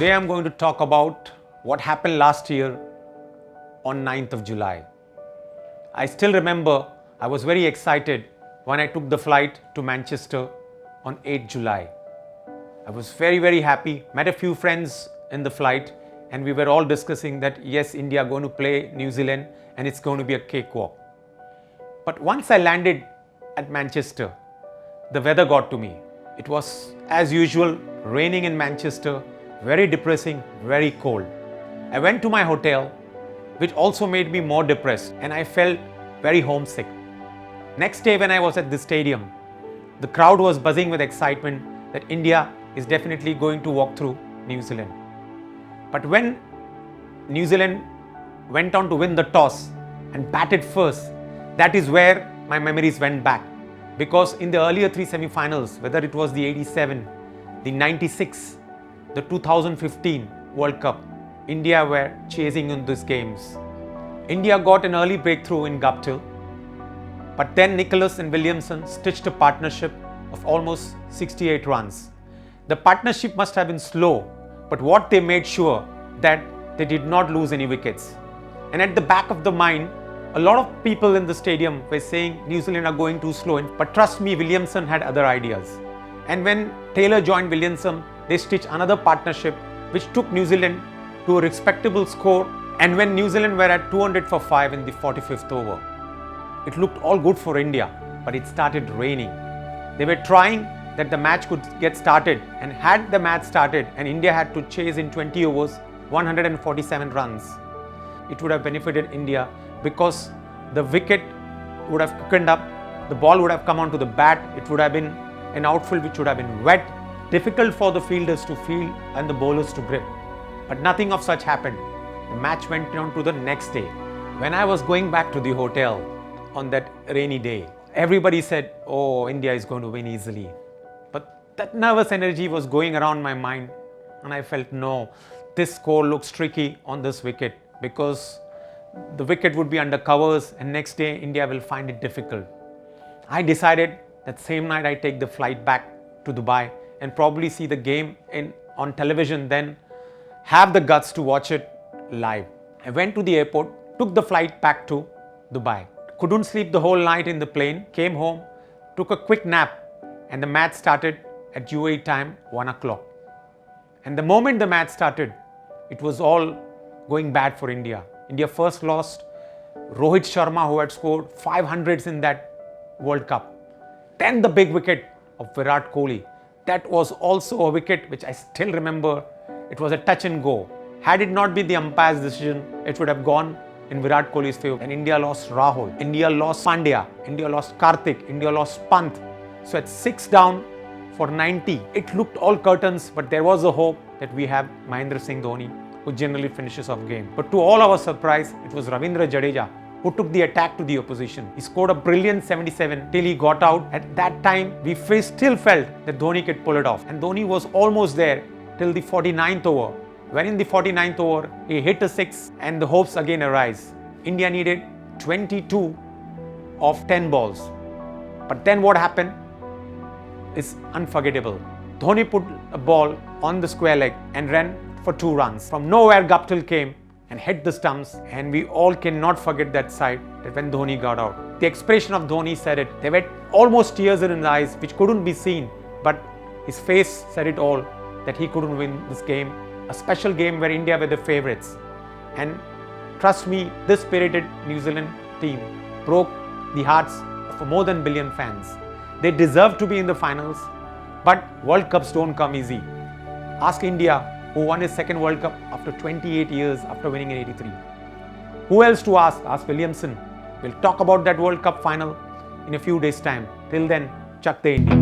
Today I'm going to talk about what happened last year on 9th of July. I still remember I was very excited when I took the flight to Manchester on 8th July. I was very happy, met a few friends in the flight, and we were all discussing that yes, India are going to play New Zealand and it's going to be a cakewalk. But once I landed at Manchester, the weather got to me. It was as usual raining in Manchester, very depressing, very cold. I went to my hotel, which also made me more depressed, and I felt very homesick. Next day when I was at the stadium, the crowd was buzzing with excitement that India is definitely going to walk through New Zealand. But when New Zealand went on to win the toss and batted first, that is where my memories went back. Because in the earlier three semi-finals, whether it was the 87, the 96, the 2015 World Cup, India were chasing in these games. India got an early breakthrough in Guptill, but then Nicholas and Williamson stitched a partnership of almost 68 runs. The partnership must have been slow, but what they made sure that they did not lose any wickets. And at the back of the mind, a lot of people in the stadium were saying New Zealand are going too slow, but trust me, Williamson had other ideas. And when Taylor joined Williamson, they stitched another partnership which took New Zealand to a respectable score. And when New Zealand were at 200 for 5 in the 45th over, it looked all good for India, but it started raining. They were trying that the match could get started, and had the match started and India had to chase in 20 overs 147 runs, it would have benefited India because the wicket would have quickened up, the ball would have come onto the bat, it would have been an outfield which would have been wet, difficult for the fielders to field and the bowlers to grip. But nothing of such happened. The match went on to the next day. When I was going back to the hotel on that rainy day, everybody said, oh, India is going to win easily. But that nervous energy was going around my mind, and I felt, no, this score looks tricky on this wicket because the wicket would be under covers and next day India will find it difficult. I decided that same night I take the flight back to Dubai and probably see the game on television, then have the guts to watch it live. I went to the airport, took the flight back to Dubai. Couldn't sleep the whole night in the plane, came home, took a quick nap, and the match started at UAE time 1 o'clock. And the moment the match started, it was all going bad for India. India first lost Rohit Sharma, who had scored 500s in that World Cup. Then the big wicket of Virat Kohli. That was also a wicket which I still remember. It was a touch and go. Had it not been the umpire's decision, it would have gone in Virat Kohli's favour. And India lost Rahul, India lost Pandya, India lost Karthik, India lost Pant. So at 6 down for 90, it looked all curtains, but there was a hope that we have Mahendra Singh Dhoni, who generally finishes off game. But to all our surprise, it was Ravindra Jadeja who took the attack to the opposition. He scored a brilliant 77 till he got out. At that time, we still felt that Dhoni could pull it off. And Dhoni was almost there till the 49th over. When in the 49th over, he hit a 6 and the hopes again arise. India needed 22 of 10 balls. But then what happened is unforgettable. Dhoni put a ball on the square leg and ran for 2 runs. From nowhere, Guptill came and hit the stumps, and we all cannot forget that sight that when Dhoni got out. The expression of Dhoni said it. There were almost tears in his eyes which couldn't be seen, but his face said it all, that he couldn't win this game, a special game where India were the favourites. And trust me, this spirited New Zealand team broke the hearts of more than a billion fans. They deserve to be in the finals, but World Cups don't come easy. Ask India, who won his second World Cup after 28 years after winning in 83. Who else to ask? Ask Williamson. We'll talk about that World Cup final in a few days' time. Till then, chuck the India.